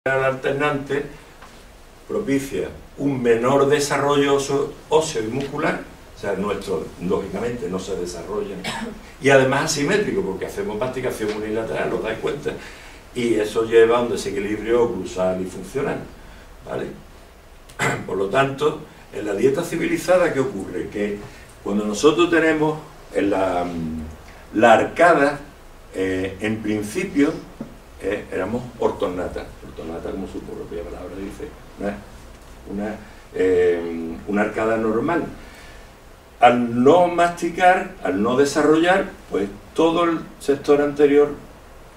alternante propicia un menor desarrollo óseo y muscular, o sea, nuestro, lógicamente, no se desarrolla, y además asimétrico, porque hacemos masticación unilateral, ¿os dais cuenta? Y eso lleva a un desequilibrio oclusal y funcional, ¿vale? Por lo tanto, en la dieta civilizada, ¿qué ocurre? Que cuando nosotros tenemos en la arcada, en principio, éramos ortognata, como su propia palabra dice, una arcada normal. Al no masticar, al no desarrollar, pues todo el sector anterior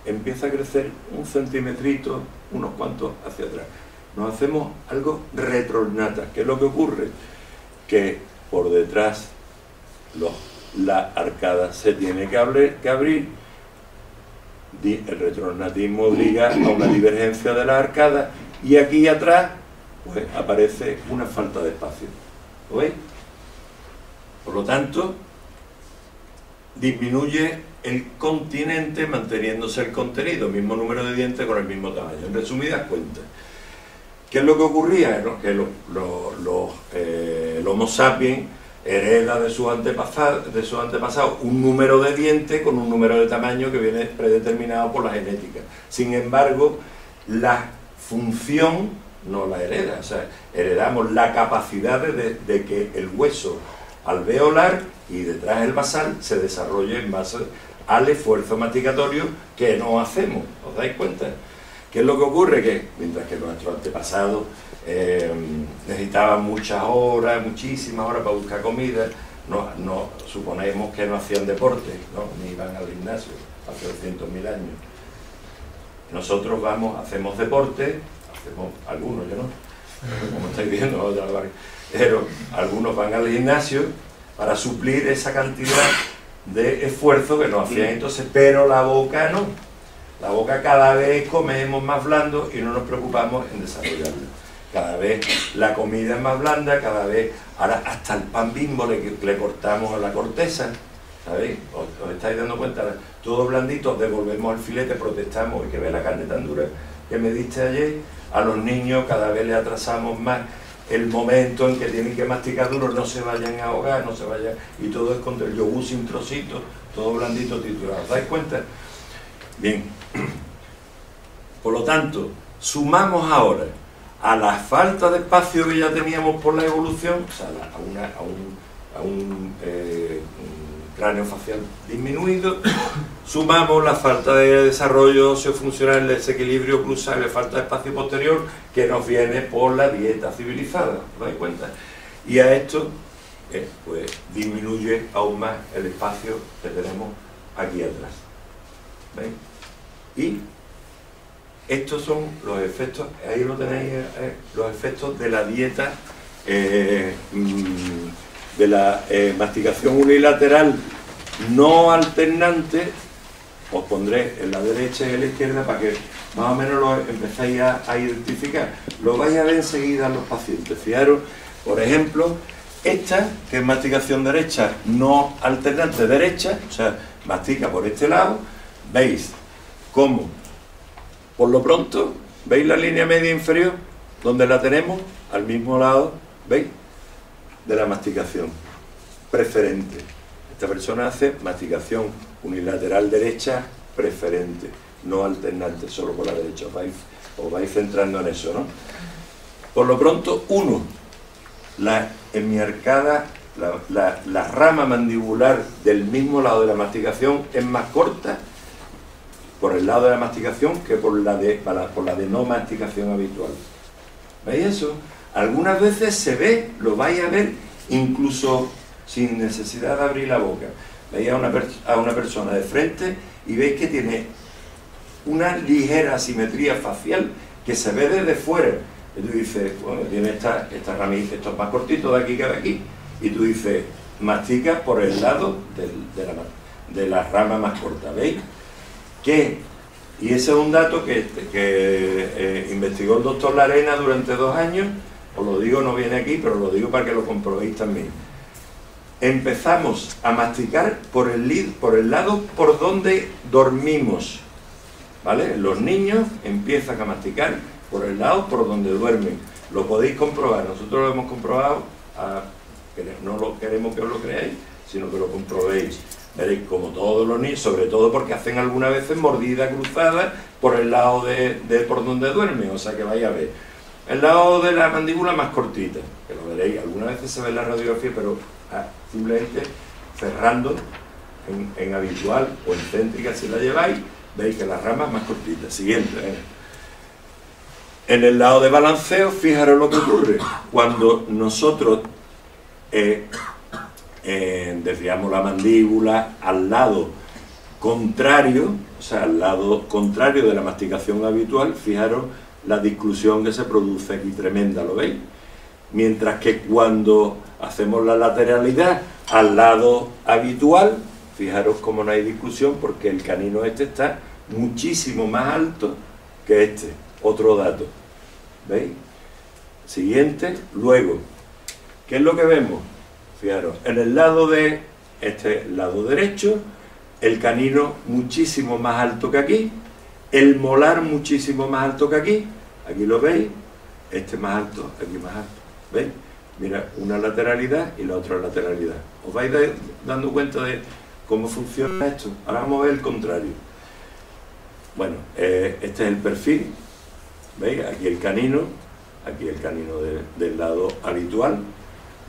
empieza a crecer un centimetrito, unos cuantos hacia atrás. Nos hacemos algo retrognata. ¿Qué es lo que ocurre? Que por detrás la arcada se tiene que abrir. El retrognatismo obliga a una divergencia de la arcada y aquí atrás pues aparece una falta de espacio. ¿Lo veis? Por lo tanto, disminuye el continente manteniéndose el contenido, mismo número de dientes con el mismo tamaño. En resumidas cuentas, ¿qué es lo que ocurría? ¿No? Que el Homo sapiens hereda de sus antepasados un número de dientes con un número de tamaño que viene predeterminado por la genética. Sin embargo, la función no la hereda, o sea, heredamos la capacidad de que el hueso alveolar y detrás el basal se desarrolle en base al esfuerzo masticatorio que no hacemos. ¿Os dais cuenta? ¿Qué es lo que ocurre? Que mientras que nuestros antepasados necesitaban muchas horas, muchísimas horas para buscar comida, no suponemos que no hacían deporte, ¿no? Ni iban al gimnasio hace 200.000 años. Nosotros hacemos deporte, hacemos algunos, yo no, como estáis viendo, pero algunos van al gimnasio para suplir esa cantidad de esfuerzo que nos hacían entonces, pero la boca no. La boca cada vez comemos más blando y no nos preocupamos en desarrollarla. Cada vez la comida es más blanda, cada vez, ahora hasta el pan Bimbo le cortamos la corteza, ¿sabéis? ¿Os estáis dando cuenta? Todo blandito, devolvemos el filete, protestamos, y que ve la carne tan dura que me diste ayer. A los niños cada vez le atrasamos más el momento en que tienen que masticar duro, no se vayan a ahogar, no se vayan, y todo es contra el yogur sin trocitos, todo blandito titulado. ¿Os dais cuenta? Bien. Por lo tanto, sumamos ahora a la falta de espacio que ya teníamos por la evolución, o sea, a un cráneo facial disminuido, sumamos la falta de desarrollo sociofuncional, el desequilibrio oclusal, la falta de espacio posterior que nos viene por la dieta civilizada, ¿os dais cuenta? Y a esto pues disminuye aún más el espacio que tenemos aquí atrás. ¿Veis? Y estos son los efectos, ahí lo tenéis, los efectos de la dieta, de la masticación unilateral no alternante. Os pondré en la derecha y en la izquierda para que más o menos lo empezáis a identificar. Lo vais a ver enseguida en los pacientes. Fijaros, por ejemplo, esta, que es masticación derecha no alternante derecha, o sea, mastica por este lado, veis cómo, por lo pronto, ¿veis la línea media inferior? Donde la tenemos, al mismo lado, ¿veis? De la masticación preferente. Esta persona hace masticación unilateral derecha preferente, no alternante, solo por la derecha. Os vais centrando en eso, ¿no? Por lo pronto, en mi arcada, la rama mandibular del mismo lado de la masticación es más corta por el lado de la masticación que por la de no masticación habitual. ¿Veis eso? Algunas veces se ve, lo vais a ver incluso sin necesidad de abrir la boca. Veis a una persona de frente y veis que tiene una ligera asimetría facial que se ve desde fuera. Y tú dices, bueno, tiene esta ramita, esto es más cortito de aquí que de aquí. Y tú dices, mastica por el lado de la rama más corta, ¿veis? Y ese es un dato que investigó el doctor Larena durante 2 años, os lo digo, no viene aquí, pero lo digo para que lo comprobéis también. Empezamos a masticar por el lado por donde dormimos, ¿vale? Los niños empiezan a masticar por el lado por donde duermen. Lo podéis comprobar, nosotros lo hemos comprobado, no lo queremos que os lo creáis, sino que lo comprobéis. Veréis como todos los niños, sobre todo porque hacen algunas veces mordida cruzada por el lado de por donde duermen, o sea que vais a ver. El lado de la mandíbula más cortita, que lo veréis, algunas veces se ve en la radiografía, pero simplemente cerrando en habitual o en céntrica si la lleváis, veis que la rama es más cortita. Siguiente. En el lado de balanceo, fijaros lo que ocurre. Cuando nosotros desviamos la mandíbula al lado contrario, o sea, al lado contrario de la masticación habitual, fijaros la disclusión que se produce aquí, tremenda, ¿lo veis? Mientras que cuando hacemos la lateralidad al lado habitual, fijaros cómo no hay discusión, porque el canino este está muchísimo más alto que este. Otro dato, ¿veis? Siguiente. Luego, ¿qué es lo que vemos? Fijaros, en el lado de este lado derecho, el canino muchísimo más alto que aquí, el molar muchísimo más alto que aquí lo veis, este más alto, aquí más alto, ¿veis? Mira, una lateralidad y la otra lateralidad. ¿Os vais dando cuenta de cómo funciona esto? Ahora vamos a ver el contrario. Bueno, este es el perfil, ¿veis? Aquí el canino del lado habitual,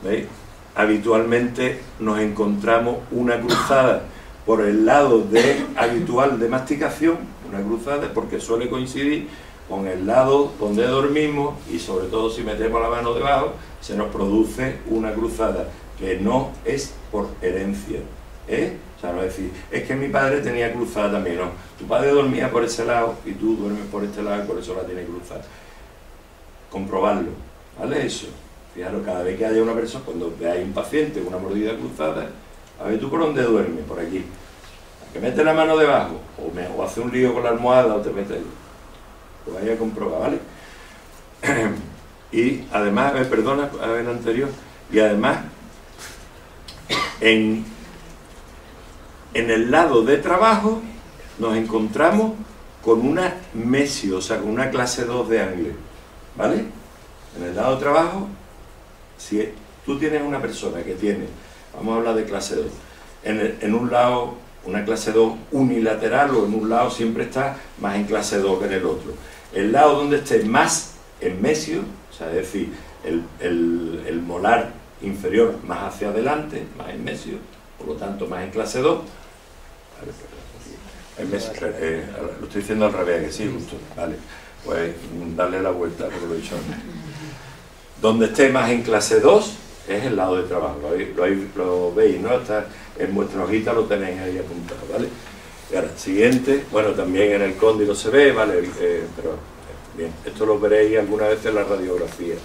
¿veis? Habitualmente nos encontramos una cruzada por el lado habitual de masticación, una cruzada porque suele coincidir con el lado donde dormimos, y sobre todo si metemos la mano debajo, se nos produce una cruzada que no es por herencia, o sea, no es decir, es que mi padre tenía cruzada también, no, tu padre dormía por ese lado y tú duermes por este lado y por eso la tiene cruzada. Comprobarlo, ¿vale? Eso. Fijaros, cada vez que haya una persona, cuando veáis un paciente con una mordida cruzada, a ver tú por dónde duermes, por aquí. Que mete la mano debajo, o hace un lío con la almohada, o te metes, lo vais a comprobar, ¿vale? Y además, perdona, a ver el anterior, y además, en el lado de trabajo, nos encontramos con una mesio, o sea, con una clase 2 de Angle, ¿vale? En el lado de trabajo, si tú tienes una persona que tiene, vamos a hablar de clase 2, en un lado una clase 2 unilateral, o en un lado siempre está más en clase 2 que en el otro. El lado donde esté más en mesio, o sea, es decir, el molar inferior más hacia adelante, más en mesio, por lo tanto más en clase 2, lo estoy diciendo al revés, que sí, justo, vale, pues darle la vuelta, porque lo he dicho antes. Donde esté más en clase 2 es el lado de trabajo, lo veis, ¿no? Está en vuestra hojita, lo tenéis ahí apuntado, ¿vale? Y ahora, siguiente, bueno, también en el cóndilo se ve, ¿vale? Pero, bien, esto lo veréis alguna vez en la radiografía.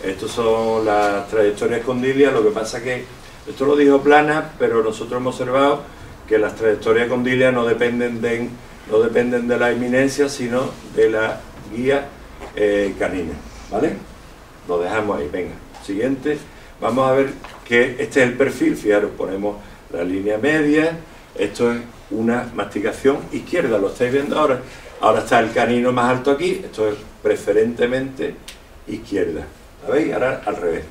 Estos son las trayectorias condilias, lo que pasa que, esto lo dijo Plana, pero nosotros hemos observado que las trayectorias condilias no dependen de la eminencia, sino de la guía canina, ¿vale? Lo dejamos ahí, venga. Siguiente, vamos a ver que este es el perfil, fijaros, ponemos la línea media, esto es una masticación izquierda, lo estáis viendo ahora, ahora está el canino más alto aquí, esto es preferentemente izquierda, ¿la veis? Ahora al revés,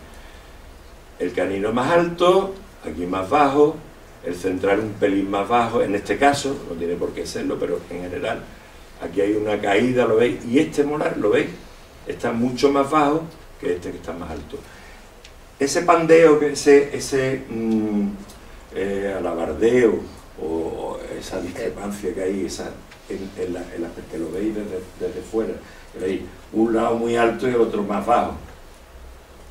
el canino más alto, aquí más bajo, el central un pelín más bajo, en este caso, no tiene por qué serlo, pero en general, aquí hay una caída, ¿lo veis? Y este molar, ¿lo veis? Está mucho más bajo que este que está más alto. Ese pandeo, ese alabardeo o esa discrepancia que hay, que lo veis desde fuera, veis un lado muy alto y el otro más bajo.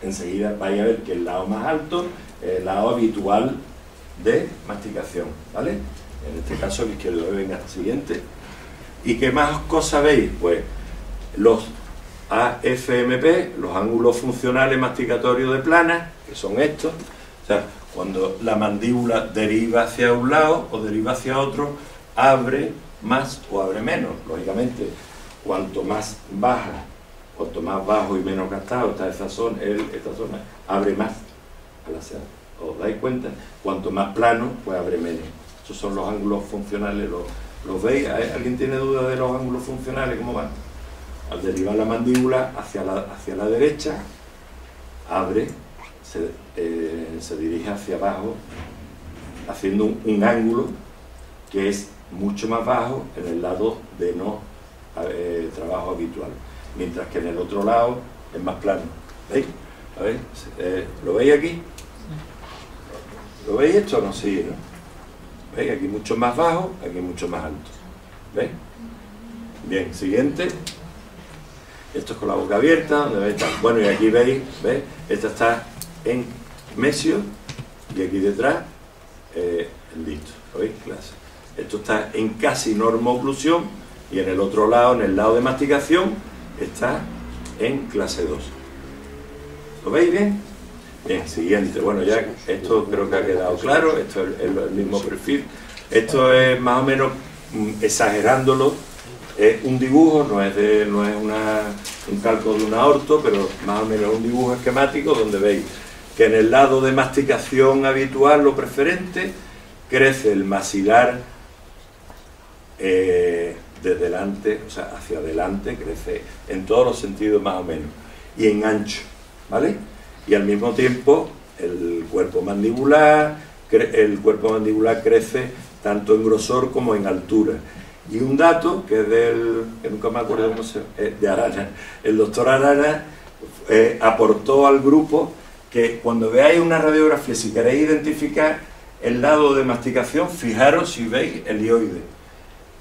Enseguida vais a ver que el lado más alto es el lado habitual de masticación, ¿vale? En este caso el izquierdo. Venga, siguiente. ¿Y qué más cosas veis? Pues los AFMP, los ángulos funcionales masticatorios de Plana, que son estos, o sea, cuando la mandíbula deriva hacia un lado o deriva hacia otro, abre más o abre menos. Lógicamente, cuanto más baja, cuanto más bajo y menos gastado está esta zona, abre más al hacer. ¿Os dais cuenta? Cuanto más plano, pues abre menos. Esos son los ángulos funcionales. ¿Los veis? ¿Alguien tiene duda de los ángulos funcionales? ¿Cómo van? Al derivar la mandíbula hacia la derecha, abre, se dirige hacia abajo, haciendo un ángulo que es mucho más bajo en el lado de no trabajo habitual, mientras que en el otro lado es más plano. ¿Veis? A ver, ¿lo veis aquí? ¿Lo veis esto o no? Sí, ¿no? ¿Veis? Aquí mucho más bajo, aquí mucho más alto. ¿Veis? Bien, siguiente. Esto es con la boca abierta, donde veis. Bueno, y aquí veis, ¿veis? Esta está en mesio y aquí detrás el dicto. ¿Lo veis? Clase. Esto está en casi normo-oclusión y en el otro lado, en el lado de masticación, está en clase 2. ¿Lo veis bien? Bien, siguiente. Bueno, ya esto creo que ha quedado claro. Esto es el mismo perfil. Esto es más o menos, exagerándolo, es un dibujo, no es un cálculo de un aorto, pero más o menos un dibujo esquemático donde veis que en el lado de masticación habitual, lo preferente, crece el maxilar de delante, o sea, hacia adelante, crece en todos los sentidos más o menos, y en ancho, ¿vale? Y al mismo tiempo el cuerpo mandibular crece tanto en grosor como en altura. Y un dato que es que nunca me acuerdo cómo se llama, de Arana. El doctor Arana aportó al grupo que cuando veáis una radiografía, si queréis identificar el lado de masticación, fijaros si veis el hioide.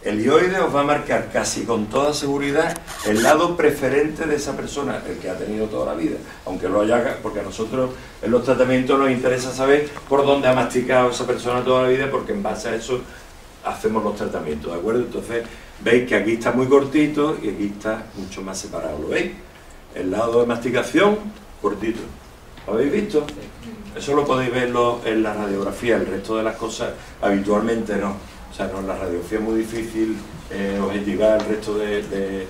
El hioide os va a marcar casi con toda seguridad el lado preferente de esa persona, el que ha tenido toda la vida, aunque lo haya, porque a nosotros en los tratamientos nos interesa saber por dónde ha masticado esa persona toda la vida, porque en base a eso hacemos los tratamientos, ¿de acuerdo? Entonces veis que aquí está muy cortito y aquí está mucho más separado, ¿lo veis? El lado de masticación, cortito. ¿Lo habéis visto? Eso lo podéis ver en la radiografía, el resto de las cosas habitualmente no. O sea, no, en la radiografía es muy difícil objetivar el resto de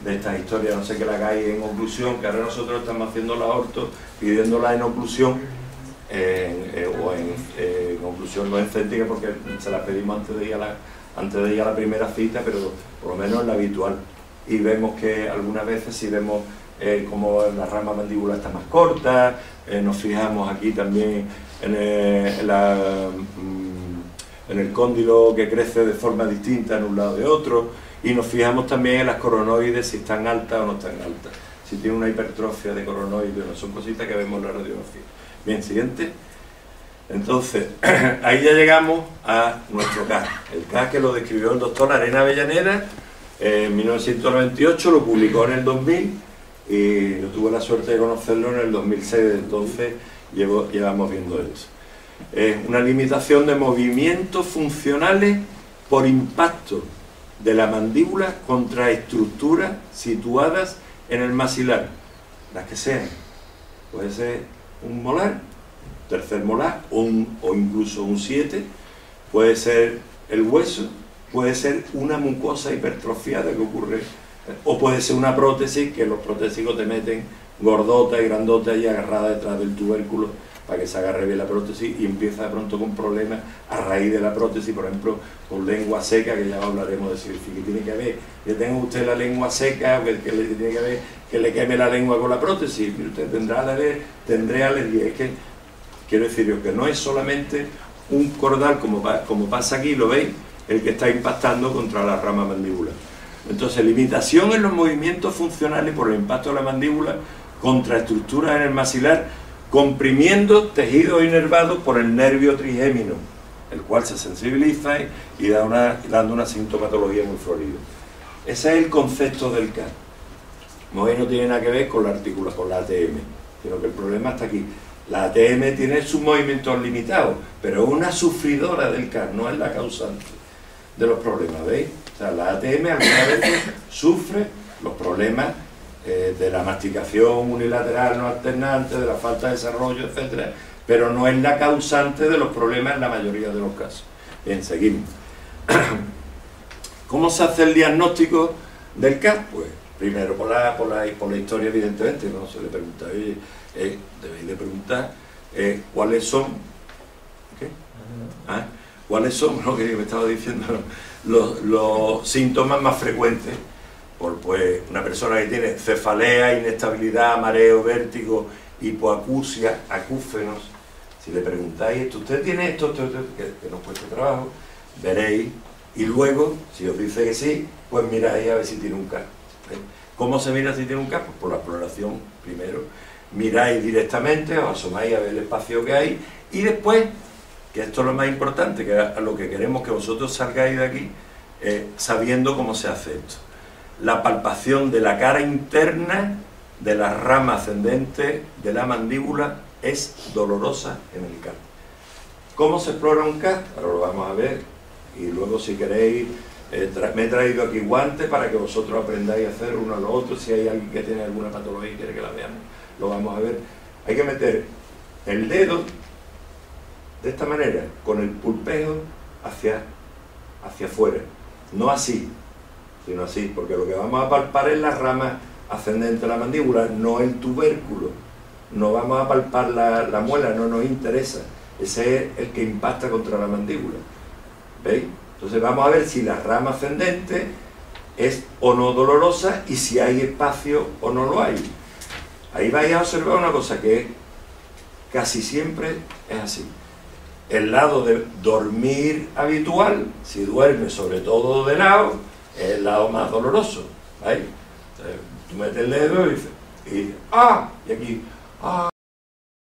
estas historias, no sé que la hagáis en oclusión, que ahora nosotros estamos haciendo la orto, pidiéndola en oclusión, o en oclusión no encéntrica, porque se la pedimos antes de ir a la primera cita, pero por lo menos en la habitual. Y vemos que algunas veces si vemos como la rama mandíbula está más corta, nos fijamos aquí también en el cóndilo que crece de forma distinta en un lado de otro, y nos fijamos también en las coronoides si están altas o no están altas, si tiene una hipertrofia de coronoides, no son cositas que vemos en la radiografía. Bien, siguiente. Entonces, ahí ya llegamos a nuestro caso. El caso que lo describió el doctor Arena Avellaneda en 1998, lo publicó en el 2000 y yo tuve la suerte de conocerlo en el 2006, desde entonces llevamos viendo esto. Es una limitación de movimientos funcionales por impacto de la mandíbula contra estructuras situadas en el maxilar, las que sean. Puede ser un molar, tercer molar o incluso un 7, puede ser el hueso, puede ser una mucosa hipertrofiada que ocurre, o puede ser una prótesis, que los protésicos te meten gordota y grandota y agarrada detrás del tubérculo para que se agarre bien la prótesis y empieza de pronto con problemas a raíz de la prótesis, por ejemplo, con lengua seca, que ya hablaremos de si que tiene que ver, que tenga usted la lengua seca, que tiene que ver que le queme la lengua con la prótesis, y usted tendrá alergia. Es que, quiero deciros que no es solamente un cordal, como pasa aquí, lo veis, el que está impactando contra la rama mandibular. Entonces, limitación en los movimientos funcionales por el impacto de la mandíbula contra estructuras en el maxilar, comprimiendo tejidos inervados por el nervio trigémino, el cual se sensibiliza y dando una sintomatología muy florida. Ese es el concepto del CAR. No tiene nada que ver con la articulación, con la ATM, sino que el problema está aquí. La ATM tiene sus movimientos limitados, pero es una sufridora del CAR, no es la causante de los problemas, ¿veis? O sea, la ATM algunas veces sufre los problemas de la masticación unilateral no alternante, de la falta de desarrollo, etcétera, pero no es la causante de los problemas en la mayoría de los casos. Bien, seguimos. ¿Cómo se hace el diagnóstico del CAR? Pues primero por la historia, evidentemente, no se le pregunta, oye, debéis de preguntar cuáles son, ¿qué? ¿Cuáles son lo que me estaba diciendo? Los síntomas más frecuentes pues, una persona que tiene cefalea, inestabilidad, mareo, vértigo, hipoacusia, acúfenos, si le preguntáis, ¿usted tiene esto, que nos cuesta trabajo? Veréis, y luego, si os dice que sí, pues miráis a ver si tiene un CAP. ¿Cómo se mira si tiene un CAP? Pues por la exploración primero. Miráis directamente, os asomáis a ver el espacio que hay, y después, que esto es lo más importante, que es a lo que queremos que vosotros salgáis de aquí, sabiendo cómo se hace esto. La palpación de la cara interna de la rama ascendente de la mandíbula es dolorosa en el CAP. ¿Cómo se explora un CAP? Ahora lo vamos a ver, y luego si queréis, me he traído aquí guantes para que vosotros aprendáis a hacer uno a lo otro. Si hay alguien que tiene alguna patología y quiere que la veamos, lo vamos a ver. Hay que meter el dedo de esta manera, con el pulpeo hacia afuera, no así, sino así, porque lo que vamos a palpar es la rama ascendente de la mandíbula, no el tubérculo. No vamos a palpar la muela, no nos interesa. Ese es el que impacta contra la mandíbula. ¿Veis? Entonces vamos a ver si la rama ascendente es o no dolorosa y si hay espacio o no lo hay. Ahí vais a observar una cosa que casi siempre es así. El lado de dormir habitual, si duerme sobre todo de lado, es el lado más doloroso. ¿Veis? Tú metes el dedo y dices, ¡ah! Y aquí, ¡ah!